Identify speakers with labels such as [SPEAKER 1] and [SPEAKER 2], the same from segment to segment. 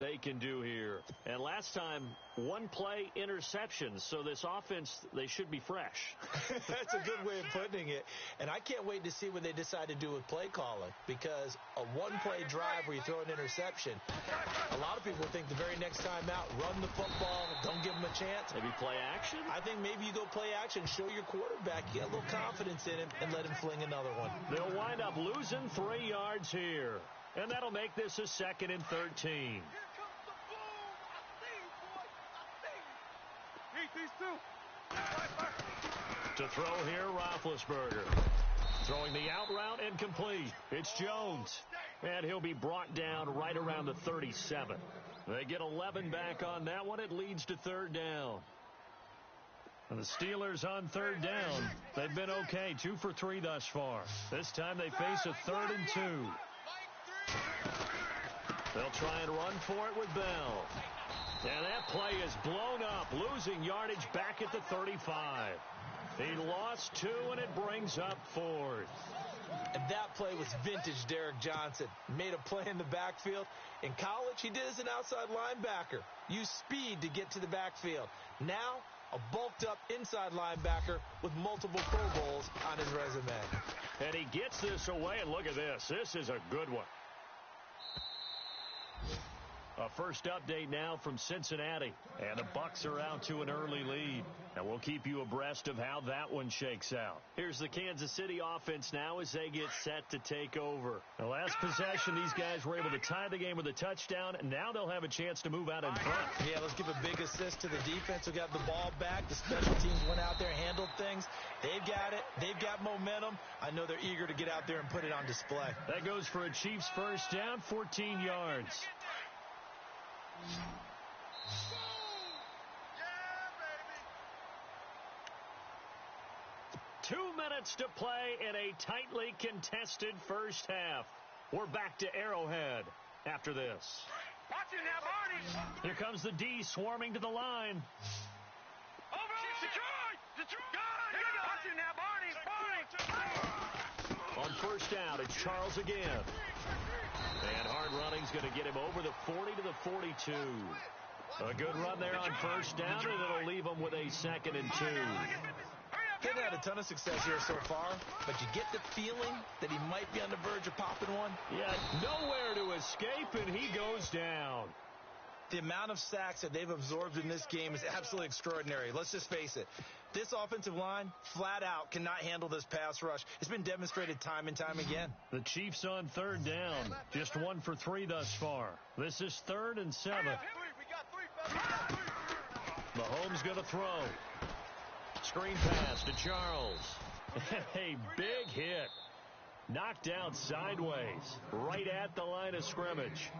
[SPEAKER 1] they can do here. And last time, one play interceptions, so this offense, they should be fresh.
[SPEAKER 2] That's a good way of putting it. And I can't wait to see what they decide to do with play calling, because a one-play drive where you throw an interception, a lot of people think the very next time out, run the football, don't give them a chance.
[SPEAKER 1] Maybe play action?
[SPEAKER 2] I think maybe you go play action, show your quarterback you got a little confidence in him, and let him fling another one.
[SPEAKER 1] They'll wind up losing 3 yards here. And that'll make this a 2nd and 13. To throw here, Roethlisberger. Throwing the out route and complete. It's Jones. And he'll be brought down right around the 37. They get 11 back on that one. It leads to 3rd down. And the Steelers on 3rd down. They've been okay, 2 for 3 thus far. This time they face a 3rd and 2. They'll try and run for it with Bell. And that play is blown up, losing yardage back at the 35. He lost 2, and it brings up 4th.
[SPEAKER 2] And that play was vintage Derek Johnson. Made a play in the backfield. In college, he did as an outside linebacker. Used speed to get to the backfield. Now, a bulked-up inside linebacker with multiple Pro Bowls on his resume.
[SPEAKER 1] And he gets this away, and look at this. This is a good one. A first update now from Cincinnati. And the Bucs are out to an early lead. And we'll keep you abreast of how that one shakes out. Here's the Kansas City offense now as they get set to take over. The last possession, these guys were able to tie the game with a touchdown, and now they'll have a chance to move out in front.
[SPEAKER 2] Yeah, let's give a big assist to the defense who got the ball back. The special teams went out there and handled things. They've got it. They've got momentum. I know they're eager to get out there and put it on display.
[SPEAKER 1] That goes for a Chiefs first down, 14 yards. 2 minutes to play in a tightly contested first half. We're back to Arrowhead after this.
[SPEAKER 3] Watch it now, Barney.
[SPEAKER 1] Here comes the D swarming to the line.
[SPEAKER 3] Over. Detroit. Watch it now, Barney.
[SPEAKER 1] On first down, it's Charles again. And hard running's going to get him over the 40 to the 42. A good run there on first down, and it'll leave him with a 2nd and 2.
[SPEAKER 2] Hasn't had a ton of success here so far, but you get the feeling that he might be on the verge of popping one.
[SPEAKER 1] Yeah, nowhere to escape, and he goes down.
[SPEAKER 2] The amount of sacks that they've absorbed in this game is absolutely extraordinary. Let's just face it. This offensive line, flat out, cannot handle this pass rush. It's been demonstrated time and time again.
[SPEAKER 1] The Chiefs on 3rd down. Just 1 for 3 thus far. This is 3rd and 7. Mahomes going to throw. Screen pass to Charles. A big hit. Knocked out sideways, right at the line of scrimmage.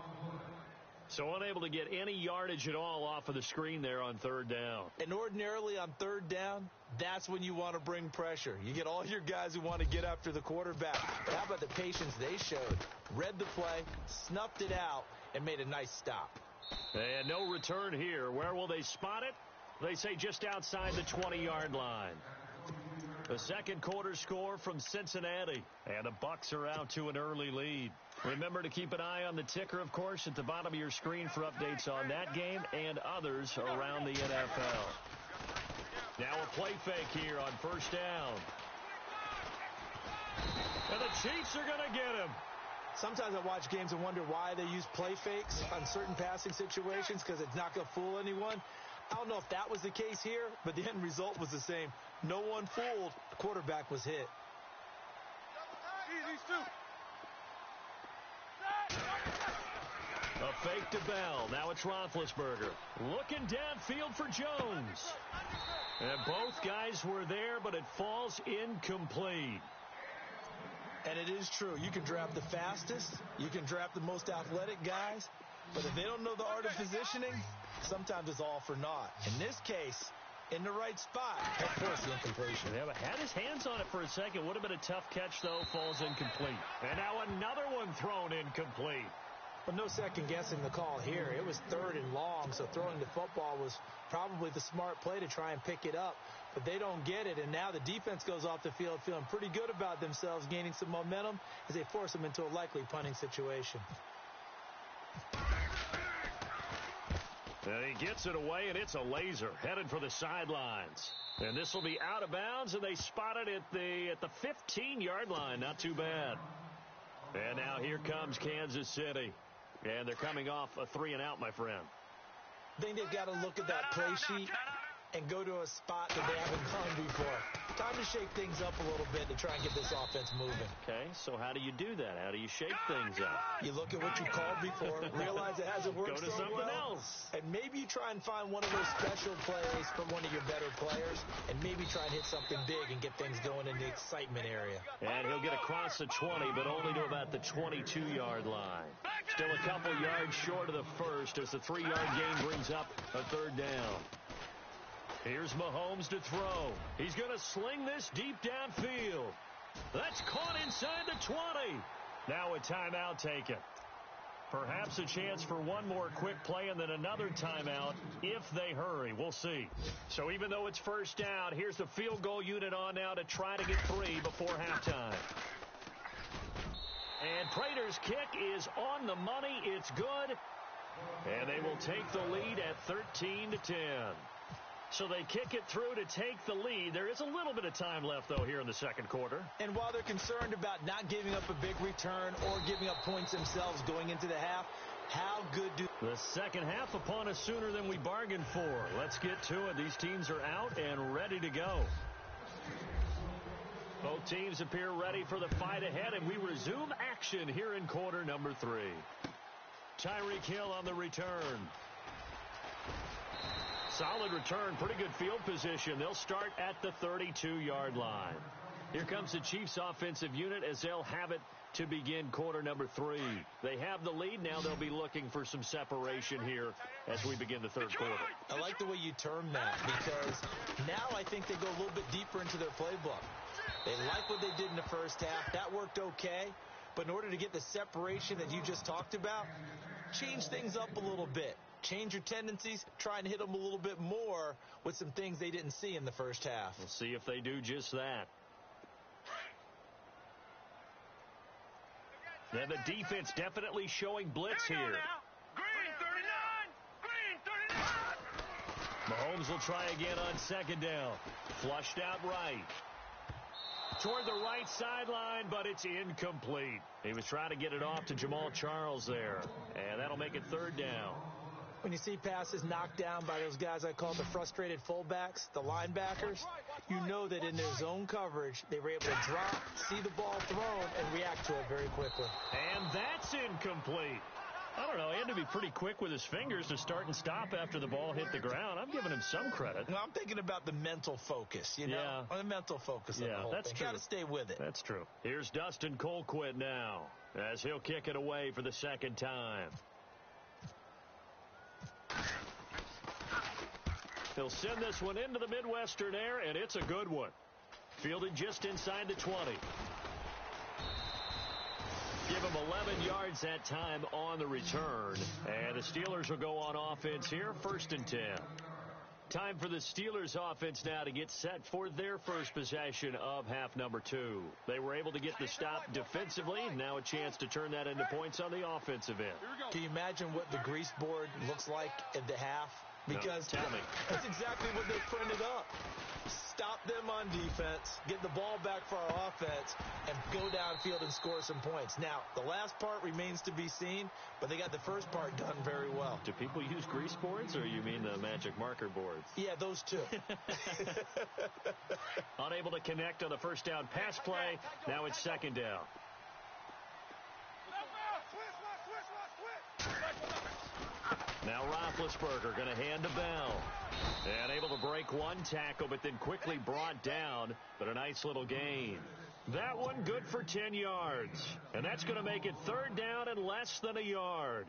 [SPEAKER 1] So unable to get any yardage at all off of the screen there on 3rd down.
[SPEAKER 2] And ordinarily on 3rd down, that's when you want to bring pressure. You get all your guys who want to get after the quarterback. But how about the patience they showed? Read the play, snuffed it out, and made a nice stop.
[SPEAKER 1] And no return here. Where will they spot it? They say just outside the 20-yard line. The second quarter score from Cincinnati. And the Bucs are out to an early lead. Remember to keep an eye on the ticker, of course, at the bottom of your screen for updates on that game and others around the NFL. Now a play fake here on first down. And the Chiefs are going to get him.
[SPEAKER 2] Sometimes I watch games and wonder why they use play fakes on certain passing situations, because it's not going to fool anyone. I don't know if that was the case here, but the end result was the same. No one fooled. The quarterback was hit.
[SPEAKER 1] A fake to Bell. Now it's Roethlisberger. Looking downfield for Jones. And both guys were there, but it falls incomplete.
[SPEAKER 2] And it is true. You can draft the fastest. You can draft the most athletic guys. But if they don't know the art of positioning, sometimes it's all for naught. In this case, in the right spot, that forced the incompletion.
[SPEAKER 1] Yeah, but had his hands on it for a second. Would have been a tough catch, though. Falls incomplete. And now another one thrown incomplete.
[SPEAKER 2] But no second-guessing the call here. It was 3rd and long, so throwing the football was probably the smart play to try and pick it up. But they don't get it, and now the defense goes off the field feeling pretty good about themselves, gaining some momentum as they force them into a likely punting situation.
[SPEAKER 1] And he gets it away, and it's a laser headed for the sidelines. And this will be out of bounds, and they spot it at the 15-yard line. Not too bad. And now here comes Kansas City. And they're coming off a 3-and-out, my friend.
[SPEAKER 2] I think they've got to look at that play sheet and go to a spot that they haven't gone before. Time to shake things up a little bit to try and get this offense moving.
[SPEAKER 1] Okay, so how do you do that? How do you shake things up?
[SPEAKER 2] You look at what you called before, realize it hasn't worked
[SPEAKER 1] Go to something else.
[SPEAKER 2] and maybe you try and find one of those special plays from one of your better players, and maybe try and hit something big and get things going in the excitement area.
[SPEAKER 1] And he'll get across the 20, but only to about the 22-yard line. Still a couple yards short of the first as the 3-yard gain brings up a third down. Here's Mahomes to throw. He's going to sling this deep downfield. That's caught inside the 20. Now a timeout taken. Perhaps a chance for one more quick play and then another timeout if they hurry. We'll see. So even though it's first down, here's the field goal unit on now to try to get 3 before halftime. And Prater's kick is on the money. It's good. And they will take the lead at 13-10. So they kick it through to take the lead. There is a little bit of time left, though, here in the second quarter.
[SPEAKER 2] And while they're concerned about not giving up a big return or giving up points themselves going into the half, how good do...
[SPEAKER 1] The second half upon us sooner than we bargained for. Let's get to it. These teams are out and ready to go. Both teams appear ready for the fight ahead, and we resume action here in quarter number 3. Tyreek Hill on the return. Solid return, pretty good field position. They'll start at the 32-yard line. Here comes the Chiefs offensive unit as they'll have it to begin quarter number 3. They have the lead. Now they'll be looking for some separation here as we begin the third quarter.
[SPEAKER 2] I like the way you term that because now I think they go a little bit deeper into their playbook. They like what they did in the first half. That worked okay. But in order to get the separation that you just talked about, change things up a little bit. Change your tendencies, try and hit them a little bit more with some things they didn't see in the first half.
[SPEAKER 1] We'll see if they do just that. And the defense definitely showing blitz here.
[SPEAKER 3] Green 39! Green 39!
[SPEAKER 1] Mahomes will try again on second down. Flushed out right. Toward the right sideline, but it's incomplete. He was trying to get it off to Jamal Charles there. And that'll make it third down.
[SPEAKER 2] When you see passes knocked down by those guys I call the frustrated fullbacks, the linebackers, you know that in their zone coverage, they were able to drop, see the ball thrown, and react to it very quickly.
[SPEAKER 1] And that's incomplete. I don't know. He had to be pretty quick with his fingers to start and stop after the ball hit the ground. I'm giving him some credit.
[SPEAKER 2] No, I'm thinking about the mental focus, you know?
[SPEAKER 1] Yeah.
[SPEAKER 2] The mental focus of the whole
[SPEAKER 1] that's
[SPEAKER 2] thing.
[SPEAKER 1] true.
[SPEAKER 2] Got to stay with it.
[SPEAKER 1] That's true. Here's Dustin Colquitt now as he'll kick it away for the second time. He'll send this one into the Midwestern air, and it's a good one. Fielded just inside the 20. Give him 11 yards that time on the return. And the Steelers will go on offense here, 1st and 10. Time for the Steelers offense now to get set for their first possession of half number 2. They were able to get the stop defensively. Now a chance to turn that into points on the offensive end.
[SPEAKER 2] Can you imagine what the grease board looks like at the half? Because
[SPEAKER 1] no, tell me.
[SPEAKER 2] That's exactly what they printed up. Stop them on defense, get the ball back for our offense, and go downfield and score some points. Now, the last part remains to be seen, but they got the first part done very well.
[SPEAKER 1] Do people use grease boards, or you mean the magic marker boards?
[SPEAKER 2] Yeah, those two.
[SPEAKER 1] Unable to connect on the first down pass play. Now it's second down. Now Roethlisberger going to hand to Bell. And able to break one tackle, but then quickly brought down. But a nice little gain. That one good for 10 yards. And that's going to make it third down and less than a yard.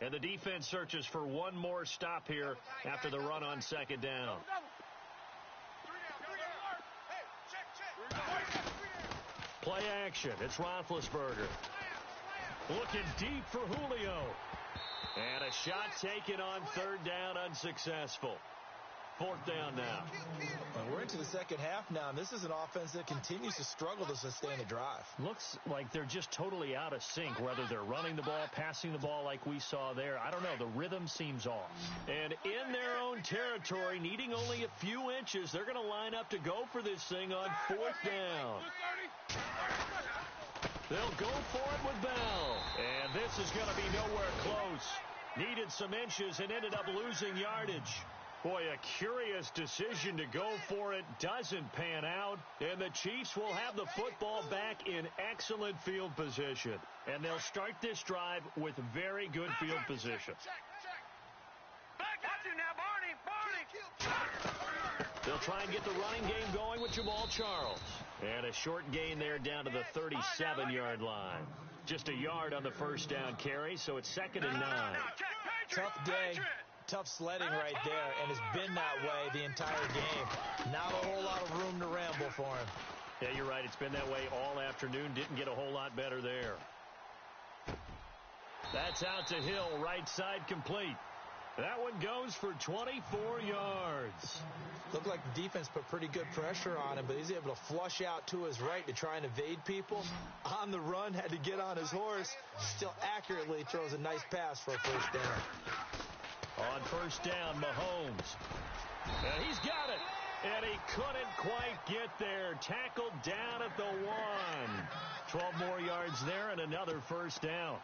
[SPEAKER 1] And the defense searches for one more stop here after the run on second down. Play action. It's Roethlisberger. Looking deep for Julio. And a shot taken on third down, unsuccessful. 4th down now.
[SPEAKER 2] We're into the second half now, and this is an offense that continues to struggle to sustain a drive.
[SPEAKER 1] Looks like they're just totally out of sync, whether they're running the ball, passing the ball like we saw there. I don't know. The rhythm seems off. And in their own territory, needing only a few inches, they're going to line up to go for this thing on 4th down. They'll go for it with Bell. And this is going to be nowhere close. Needed some inches and ended up losing yardage. Boy, a curious decision to go for it. Doesn't pan out. And the Chiefs will have the football back in excellent field position. And they'll start this drive with very good field position. They'll try and get the running game going with Jamal Charles. And a short gain there down to the 37-yard line. Just a yard on the first down carry, so it's 2nd and 9.
[SPEAKER 2] Tough day. Tough sledding right there, and it's been that way the entire game. Not a whole lot of room to ramble for him.
[SPEAKER 1] Yeah, you're right. It's been that way all afternoon. Didn't get a whole lot better there. That's out to Hill, right side complete. That one goes for 24 yards.
[SPEAKER 2] Looked like the defense put pretty good pressure on him, but he's able to flush out to his right to try and evade people. On the run, had to get on his horse. Still accurately throws a nice pass for a first down.
[SPEAKER 1] On first down, Mahomes. And he's got it. And he couldn't quite get there. Tackled down at the 1. 12 more yards there and another first down.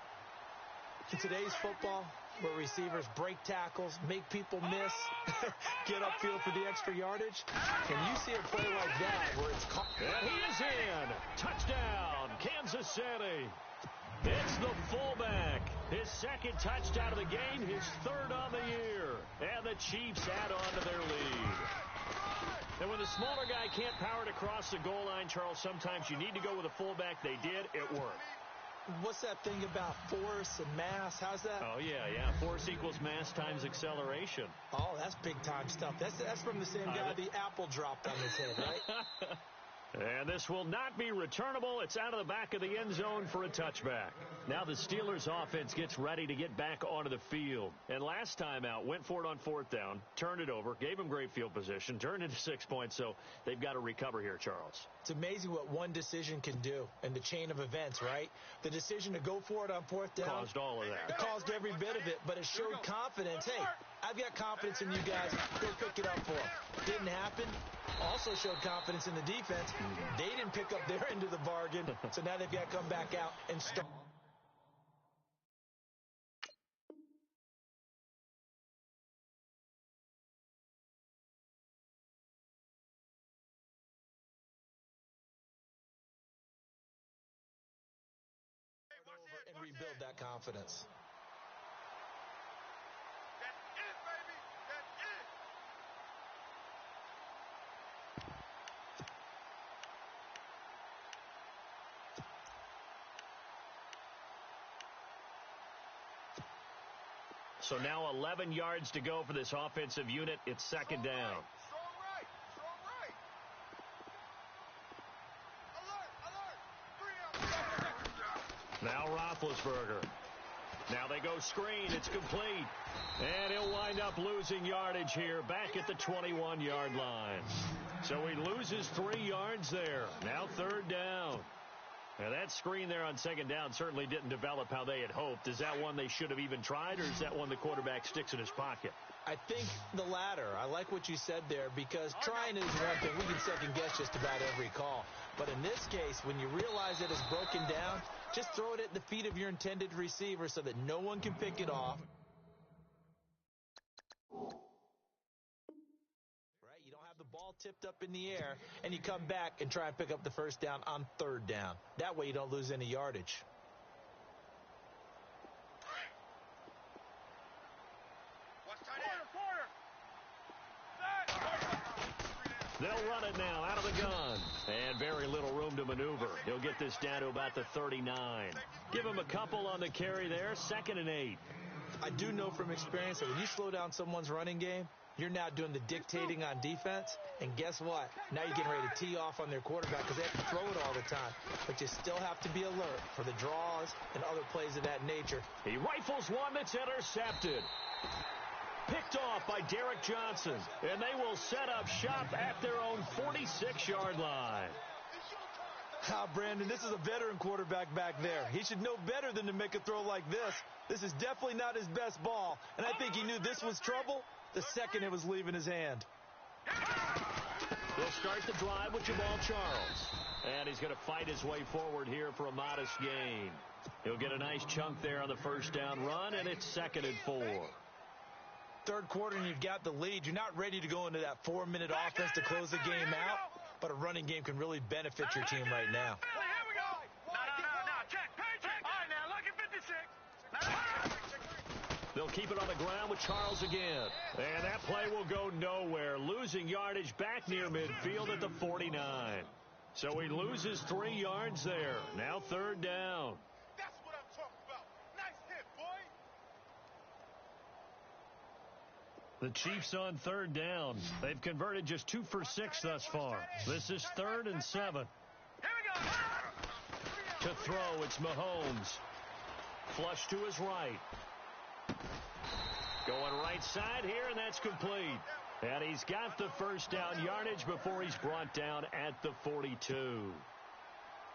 [SPEAKER 2] In today's football, where receivers break tackles, make people miss, get upfield for the extra yardage, and you see a play like that where it's caught.
[SPEAKER 1] And he is in. Touchdown, Kansas City. It's the fullback. His 2nd touchdown of the game, his 3rd on the year. And the Chiefs add on to their lead. And when the smaller guy can't power it across the goal line, Charles, sometimes you need to go with a fullback. They did. It worked.
[SPEAKER 2] What's that thing about force and mass? How's that?
[SPEAKER 1] Oh, yeah. Force equals mass times acceleration.
[SPEAKER 2] Oh, that's big-time stuff. That's from the same guy the apple dropped on his head, right?
[SPEAKER 1] And this will not be returnable. It's out of the back of the end zone for a touchback. Now the Steelers offense gets ready to get back onto the field. And last time out, went for it on 4th down, turned it over, gave them great field position, turned into 6 points, so they've got to recover here, Charles.
[SPEAKER 2] It's amazing what one decision can do in the chain of events, right? The decision to go for it on 4th down.
[SPEAKER 1] Caused all of that.
[SPEAKER 2] It caused every bit of it, but it showed confidence. Hey, I've got confidence in you guys. Go pick it up for them. Didn't happen. Also showed confidence in the defense. They didn't pick up their end of the bargain, so now they've got to come back out and start. And rebuild that confidence.
[SPEAKER 3] That's it, baby. That's it.
[SPEAKER 1] So now 11 yards to go for this offensive unit. It's 2nd down.
[SPEAKER 3] Strong right. Strong right. Alert. 3 out.
[SPEAKER 1] Now Roethlisberger. Now they go screen. It's complete. And he'll wind up losing yardage here back at the 21-yard line. So he loses 3 yards there. Now 3rd down. Now that screen there on 2nd down certainly didn't develop how they had hoped. Is that one they should have even tried, or is that one the quarterback sticks in his pocket?
[SPEAKER 2] I think the latter. I like what you said there, because trying is one thing. We can second guess just about every call. But in this case, when you realize that it's broken down, just throw it at the feet of your intended receiver so that no one can pick it off. Right? You don't have the ball tipped up in the air, and you come back and try and pick up the first down on 3rd down. That way you don't lose any yardage.
[SPEAKER 1] They'll run it now out of the gun. And very little room to maneuver. He'll get this down to about the 39. Give him a couple on the carry there. 2nd and 8.
[SPEAKER 2] I do know from experience that when you slow down someone's running game, you're now doing the dictating on defense. And guess what? Now you're getting ready to tee off on their quarterback because they have to throw it all the time. But you still have to be alert for the draws and other plays of that nature.
[SPEAKER 1] He rifles one that's intercepted. Picked off by Derek Johnson, and they will set up shop at their own 46-yard line.
[SPEAKER 2] Brandon, this is a veteran quarterback back there. He should know better than to make a throw like this. This is definitely not his best ball, and I think he knew this was trouble the second it was leaving his hand.
[SPEAKER 1] He'll start the drive with Jamal Charles, and he's going to fight his way forward here for a modest gain. He'll get a nice chunk there on the first down run, and it's 2nd and 4.
[SPEAKER 2] Third quarter, and you've got the lead. You're not ready to go into that 4-minute offense to close the game out, but a running game can really benefit your team right now.
[SPEAKER 3] Here we go. No. Check. All right, now, look at 56.
[SPEAKER 1] They'll keep it on the ground with Charles again. And that play will go nowhere, losing yardage back near midfield at the 49. So he loses 3 yards there. Now 3rd down.
[SPEAKER 3] That's what I'm talking about. Nice hit, boy.
[SPEAKER 1] The Chiefs on 3rd down. They've converted just 2 for 6 thus far. This is 3rd and 7.
[SPEAKER 3] Here we go.
[SPEAKER 1] To throw, it's Mahomes. Flush to his right. Going right side here, and that's complete. And he's got the first down yardage before he's brought down at the 42.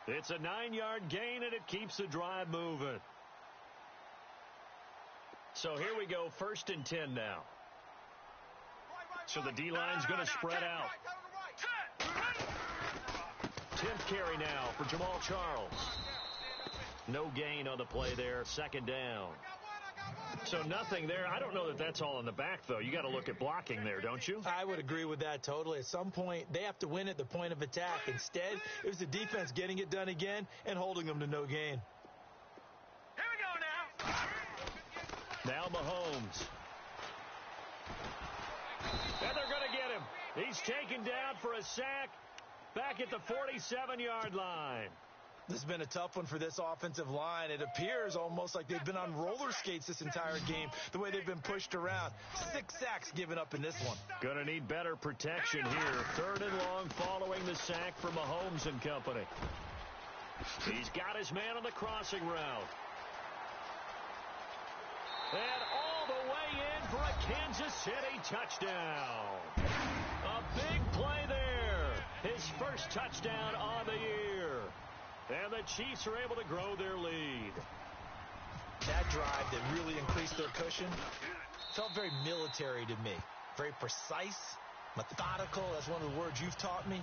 [SPEAKER 1] It's a 9-yard gain, and it keeps the drive moving. So here we go, 1st and 10 now. So the D-line's going to spread out. 10th carry now for Jamal Charles. No gain on the play there, 2nd down. So nothing there. I don't know that that's all in the back, though. You got to look at blocking there, don't you?
[SPEAKER 2] I would agree with that totally. At some point, they have to win at the point of attack. Instead, it was the defense getting it done again and holding them to no gain.
[SPEAKER 3] Here we go now.
[SPEAKER 1] Now Mahomes. And they're going to get him. He's taken down for a sack back at the 47-yard line.
[SPEAKER 2] This has been a tough one for this offensive line. It appears almost like they've been on roller skates this entire game, the way they've been pushed around. 6 sacks given up in this one.
[SPEAKER 1] Going to need better protection here. 3rd and long following the sack for Mahomes and company. He's got his man on the crossing route. And all the way in for a Kansas City touchdown. A big play there. His first touchdown on the year. And the Chiefs are able to grow their lead.
[SPEAKER 2] That drive that really increased their cushion felt very military to me. Very precise, methodical. That's one of the words you've taught me.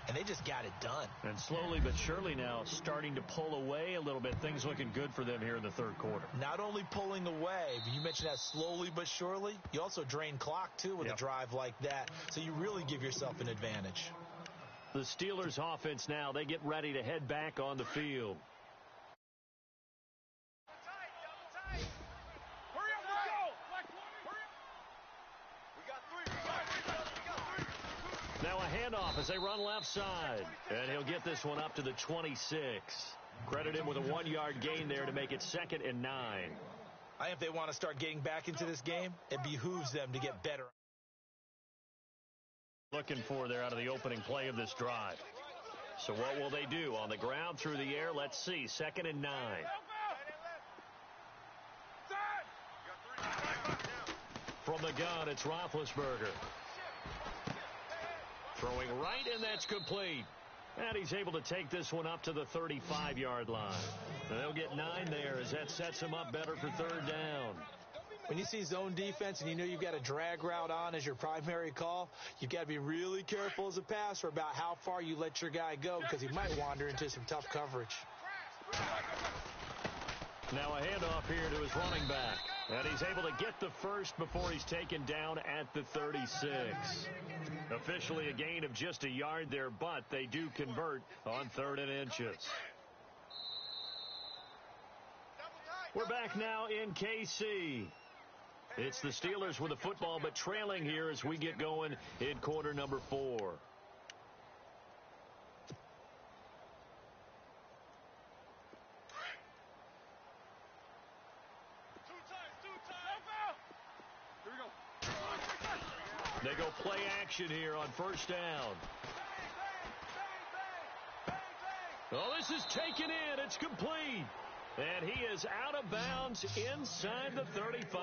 [SPEAKER 2] And they just got it done.
[SPEAKER 1] And slowly but surely now starting to pull away a little bit. Things looking good for them here in the 3rd quarter.
[SPEAKER 2] Not only pulling away, but you mentioned that slowly but surely. You also drain clock, too, with a drive like that. So you really give yourself an advantage.
[SPEAKER 1] The Steelers offense now, they get ready to head back on the field.
[SPEAKER 3] Hurry up, let's go. We got 3.
[SPEAKER 1] Now a handoff as they run left side. And he'll get this one up to the 26. Credit him with a 1-yard gain there to make it 2nd and 9.
[SPEAKER 2] I think if they want to start getting back into this game, it behooves them to get better.
[SPEAKER 1] Looking for there out of the opening play of this drive. So what will they do? On the ground, through the air, let's see. 2nd and 9. From the gun, it's Roethlisberger. Throwing right, and that's complete. And he's able to take this one up to the 35-yard line. And they'll get 9 there as that sets him up better for 3rd down.
[SPEAKER 2] When you see zone defense and you know you've got a drag route on as your primary call, you've got to be really careful as a passer about how far you let your guy go because he might wander into some tough coverage.
[SPEAKER 1] Now a handoff here to his running back. And he's able to get the first before he's taken down at the 36. Officially a gain of just a yard there, but they do convert on 3rd and inches. We're back now in KC. It's the Steelers with the football, but trailing here as we get going in quarter number 4. They go play action here on 1st down. Oh, this is taken in. It's complete. And he is out of bounds inside the 35.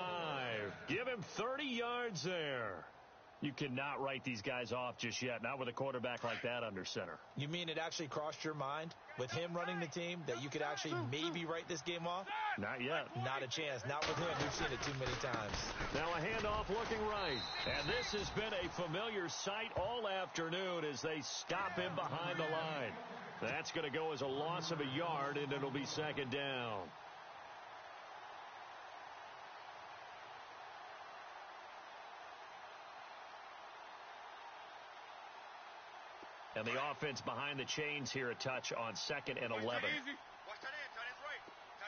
[SPEAKER 1] Give him 30 yards there. You cannot write these guys off just yet, not with a quarterback like that under center.
[SPEAKER 2] You mean it actually crossed your mind with him running the team that you could actually maybe write this game off?
[SPEAKER 1] Not yet.
[SPEAKER 2] Not a chance. Not with him. We've seen it too many times.
[SPEAKER 1] Now a handoff looking right. And this has been a familiar sight all afternoon as they stop him behind the line. That's going to go as a loss of a yard, and it'll be second down. And the offense behind the chains here a touch on 2nd and 11.
[SPEAKER 3] Watch that end. Tight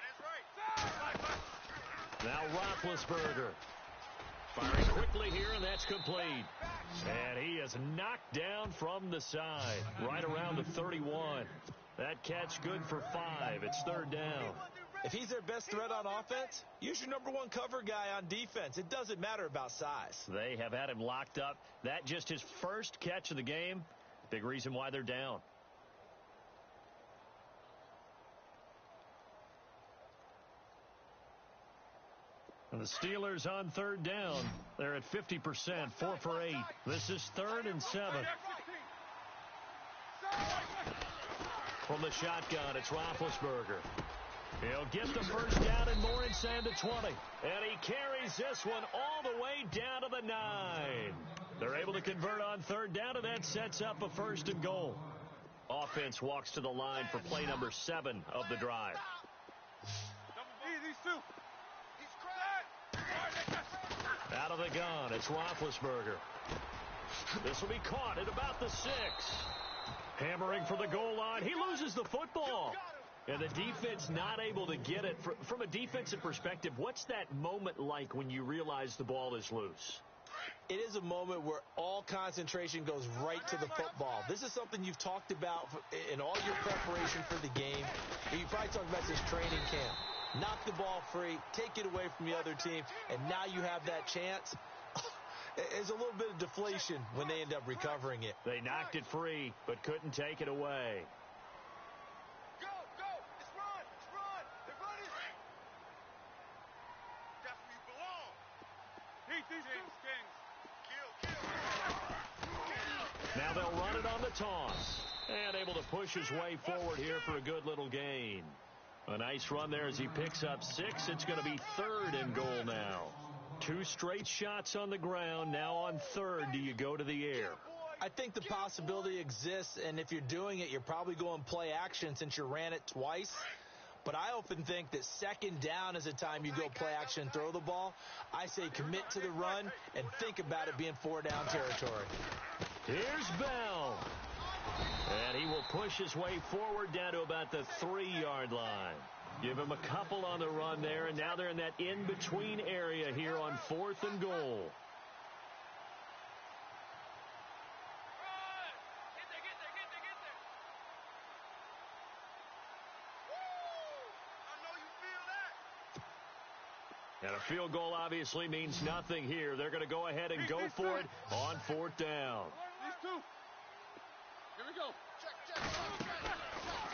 [SPEAKER 3] end's right.
[SPEAKER 1] Now Roethlisberger. Firing quickly here, and that's complete. And he is knocked down from the side, right around the 31. That catch good for 5. It's third down.
[SPEAKER 2] If he's their best threat on offense, use your number one cover guy on defense. It doesn't matter about size.
[SPEAKER 1] They have had him locked up. That just his first catch of the game. Big reason why they're down. And the Steelers on third down. They're at 50%, 4 for 8. This is 3rd and 7. From the shotgun, it's Roethlisberger. He'll get the first down and more inside the 20. And he carries this one all the way down to the 9. They're able to convert on third down, and that sets up a 1st and goal. Offense walks to the line for play number 7 of the drive.
[SPEAKER 3] These two.
[SPEAKER 1] Out of the gun, it's Roethlisberger. This will be caught at about the 6. Hammering for the goal line. He loses the football. And the defense not able to get it. From a defensive perspective, what's that moment like when you realize the ball is loose?
[SPEAKER 2] It is a moment where all concentration goes right to the football. This is something you've talked about in all your preparation for the game. You probably talked about this training camp. Knock the ball free, take it away from the other team, and now you have that chance. There's a little bit of deflation when they end up recovering it.
[SPEAKER 1] They knocked it free, but couldn't take it away.
[SPEAKER 3] Go! It's run! They're running! That's where you belong. These Kings.
[SPEAKER 1] Now they'll run it on the toss. And able to push his way forward here for a good little gain. A nice run there as he picks up 6. It's going to be 3rd and goal now. 2 straight shots on the ground. Now on 3rd, do you go to the air?
[SPEAKER 2] I think the possibility exists, and if you're doing it, you're probably going play action since you ran it twice. But I often think that 2nd down is a time you go play action and throw the ball. I say commit to the run and think about it being 4-down territory.
[SPEAKER 1] Here's Bell. And he will push his way forward down to about the 3-yard line. Give him a couple on the run there, and now they're in that in-between area here on 4th and goal. And a field goal obviously means nothing here. They're going to go ahead and go for it on 4th down.
[SPEAKER 3] These two. Here we go.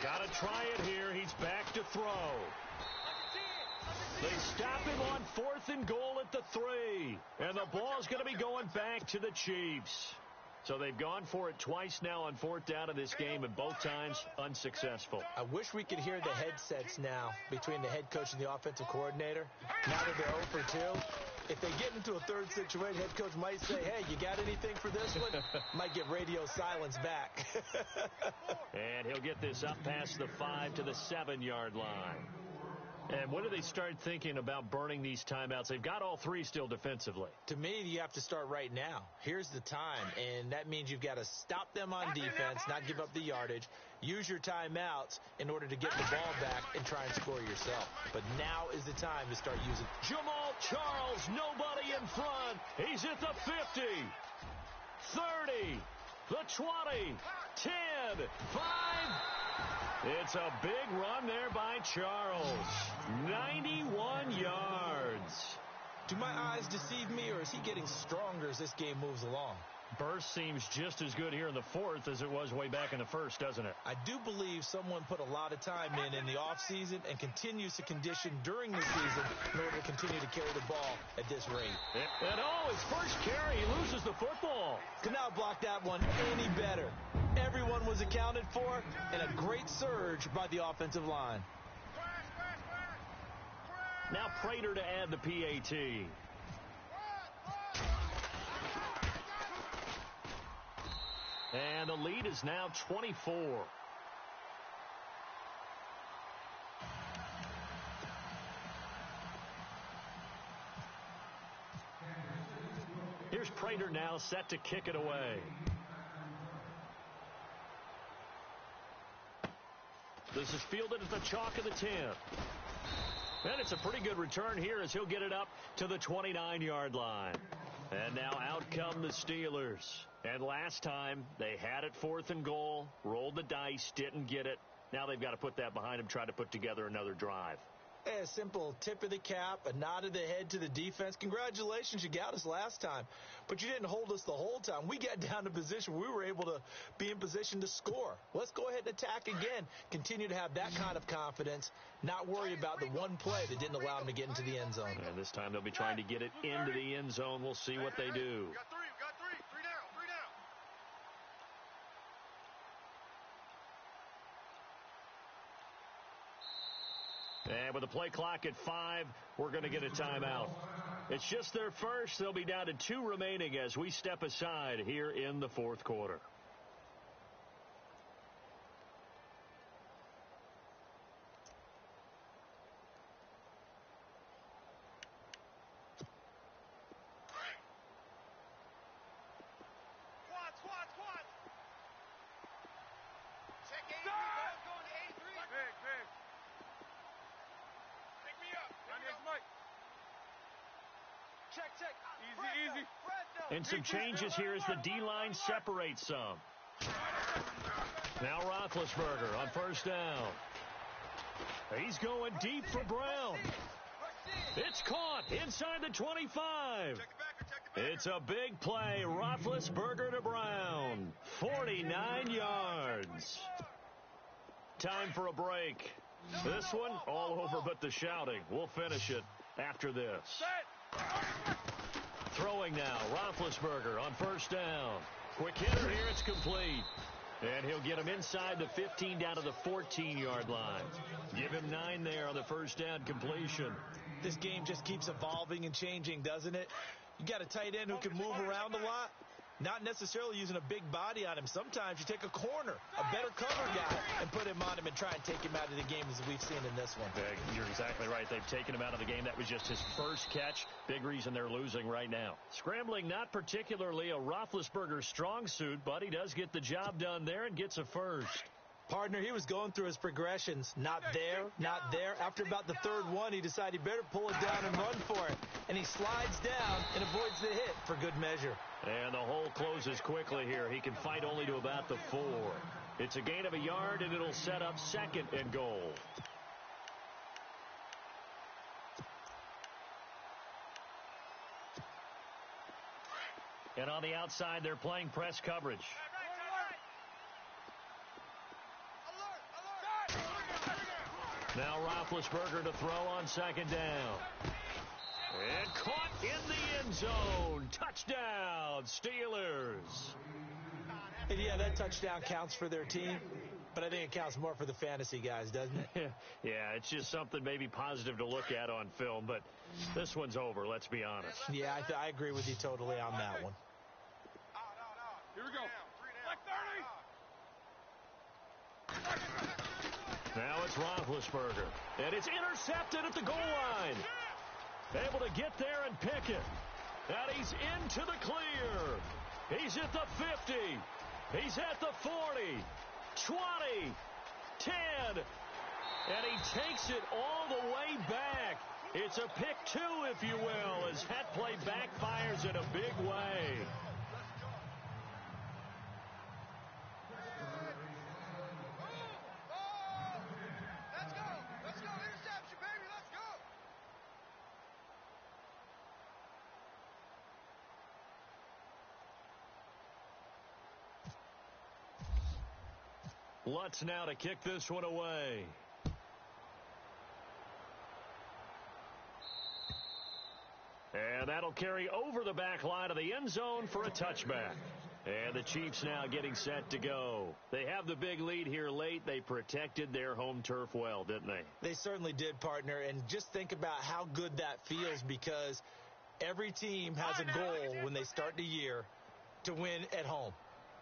[SPEAKER 1] Got to try it here. He's back to throw. They stop him on 4th and goal at the 3. And the ball's going to be going back to the Chiefs. So they've gone for it twice now on 4th down in this game, and both times unsuccessful.
[SPEAKER 2] I wish we could hear the headsets now between the head coach and the offensive coordinator. Now that they're 0 for 2, if they get into a 3rd situation, head coach might say, hey, you got anything for this one? Might get radio silence back.
[SPEAKER 1] And he'll get this up past the 5 to the 7-yard line. And when do they start thinking about burning these timeouts? They've got all 3 still defensively.
[SPEAKER 2] To me, you have to start right now. Here's the time, and that means you've got to stop them on defense, not give up the yardage, use your timeouts in order to get the ball back and try and score yourself. But now is the time to start using.
[SPEAKER 1] Jamal Charles, nobody in front. He's at the 50, 30, the 20, 10, 5. It's a big run there by Charles. 91 yards.
[SPEAKER 2] Do my eyes deceive me, or is he getting stronger as this game moves along?
[SPEAKER 1] Burst seems just as good here in the fourth as it was way back in the first, doesn't it?
[SPEAKER 2] I do believe someone put a lot of time in the offseason and continues to condition during the season in order to continue to carry the ball at this rate.
[SPEAKER 1] And his first carry, he loses the football.
[SPEAKER 2] Could not block that one any better. Everyone was accounted for, and a great surge by the offensive line.
[SPEAKER 1] Now Prater to add the PAT. And the lead is now 24. Here's Prater now set to kick it away. This is fielded at the chalk of the 10. And it's a pretty good return here as he'll get it up to the 29-yard line. And now out come the Steelers. And last time, they had it 4th and goal, rolled the dice, didn't get it. Now they've got to put that behind them, try to put together another drive.
[SPEAKER 2] A simple tip of the cap, a nod of the head to the defense. Congratulations, you got us last time. But you didn't hold us the whole time. We got down to position. We were able to be in position to score. Let's go ahead and attack again. Continue to have that kind of confidence. Not worry about the one play that didn't allow them to get into the end zone.
[SPEAKER 1] And this time they'll be trying to get it into the end zone. We'll see what they do.
[SPEAKER 3] We got three. Three down.
[SPEAKER 1] And with the play clock at 5, we're going to get a timeout. It's just their first. They'll be down to 2 remaining as we step aside here in the fourth quarter.
[SPEAKER 3] Squad. Check 83. Going to 83. Big. Pick me up. Mike. Check. Easy.
[SPEAKER 1] And some changes here as the D-line separates some. Now Roethlisberger on first down. He's going deep for Brown. It's caught inside the 25. It's a big play. Roethlisberger to Brown. 49 yards. Time for a break. This one all over but the shouting. We'll finish it after this. Throwing now. Roethlisberger on first down. Quick hitter here. It's complete. And he'll get him inside the 15 down to the 14-yard line. Give him 9 there on the first down completion.
[SPEAKER 2] This game just keeps evolving and changing, doesn't it? You got a tight end who can move around a lot, not necessarily using a big body on him. Sometimes you take a corner, a better cover guy, and put him on him and try and take him out of the game as we've seen in this one.
[SPEAKER 1] Yeah, you're exactly right. They've taken him out of the game. That was just his first catch. Big reason they're losing right now. Scrambling, not particularly a Roethlisberger strong suit, but he does get the job done there and gets a first.
[SPEAKER 2] Partner, he was going through his progressions. Not there. After about the third one, he decided he better pull it down and run for it. And he slides down and avoids the hit for good measure.
[SPEAKER 1] And the hole closes quickly here. He can fight only to about the 4. It's a gain of a yard, and it'll set up 2nd and goal. And on the outside, they're playing press coverage. Now Roethlisberger to throw on 2nd down. And caught in the end zone. Touchdown, Steelers.
[SPEAKER 2] And yeah, that touchdown counts for their team, but I think it counts more for the fantasy guys, doesn't it?
[SPEAKER 1] Yeah, it's just something maybe positive to look at on film, but this one's over, let's be honest.
[SPEAKER 2] Yeah, I agree with you totally on that one.
[SPEAKER 3] Here we go. Like 30.
[SPEAKER 1] Now it's Roethlisberger, and it's intercepted at the goal line. Able to get there and pick it. And he's into the clear. He's at the 50. He's at the 40, 20, 10. And he takes it all the way back. It's a pick 2, if you will, as that play backfires in a big way. Lutz now to kick this one away. And that'll carry over the back line of the end zone for a touchback. And the Chiefs now getting set to go. They have the big lead here late. They protected their home turf well, didn't they?
[SPEAKER 2] They certainly did, partner. And just think about how good that feels, because every team has a goal when they start the year to win at home.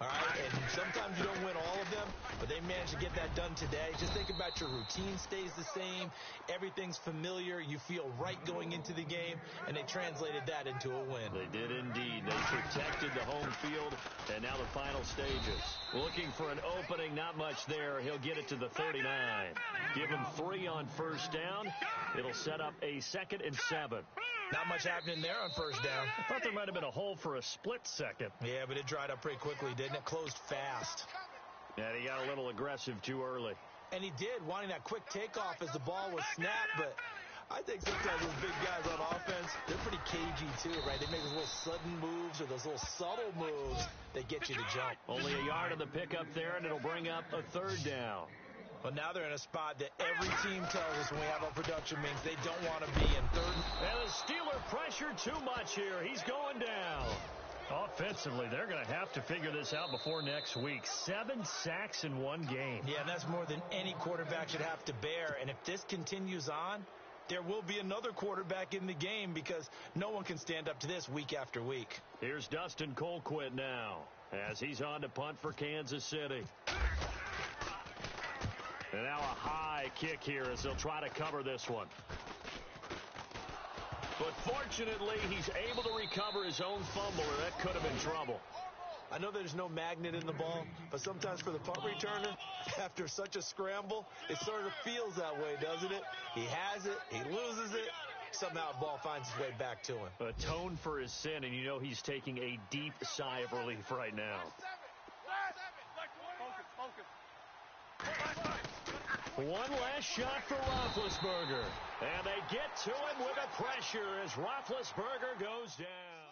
[SPEAKER 2] All right, and sometimes you don't win all of them, but they managed to get that done today. Just think about your routine stays the same. Everything's familiar. You feel right going into the game, and they translated that into a win.
[SPEAKER 1] They did indeed. They protected the home field, and now the final stages. Looking for an opening, not much there. He'll get it to the 39. Give him 3 on first down. It'll set up a 2nd and 7.
[SPEAKER 2] Not much happening there on first down.
[SPEAKER 1] I thought there might have been a hole for a split second.
[SPEAKER 2] Yeah, but it dried up pretty quickly, didn't it? Closed fast.
[SPEAKER 1] And he got a little aggressive too early.
[SPEAKER 2] And he did, wanting that quick takeoff as the ball was snapped. But I think sometimes those big guys on offense, they're pretty cagey too, right? They make those little sudden moves or those little subtle moves that get you to jump.
[SPEAKER 1] Only a yard of the pickup there, and it'll bring up a 3rd down.
[SPEAKER 2] But now they're in a spot that every team tells us when we have our production means they don't want to be in 3rd.
[SPEAKER 1] And the Steeler pressure too much here. He's going down. Offensively, they're going to have to figure this out before next week. 7 sacks in one game.
[SPEAKER 2] Yeah, and that's more than any quarterback should have to bear. And if this continues on, there will be another quarterback in the game, because no one can stand up to this week after week.
[SPEAKER 1] Here's Dustin Colquitt now as he's on to punt for Kansas City. And now a high kick here as they'll try to cover this one. But fortunately, he's able to recover his own fumble, or that could have been trouble.
[SPEAKER 2] I know there's no magnet in the ball, but sometimes for the punt returner, after such a scramble, it sort of feels that way, doesn't it? He has it, he loses it, somehow the ball finds its way back to him.
[SPEAKER 1] Atone for his sin, and you know he's taking a deep sigh of relief right now. One last shot for Roethlisberger. And they get to him with a pressure as Roethlisberger goes down.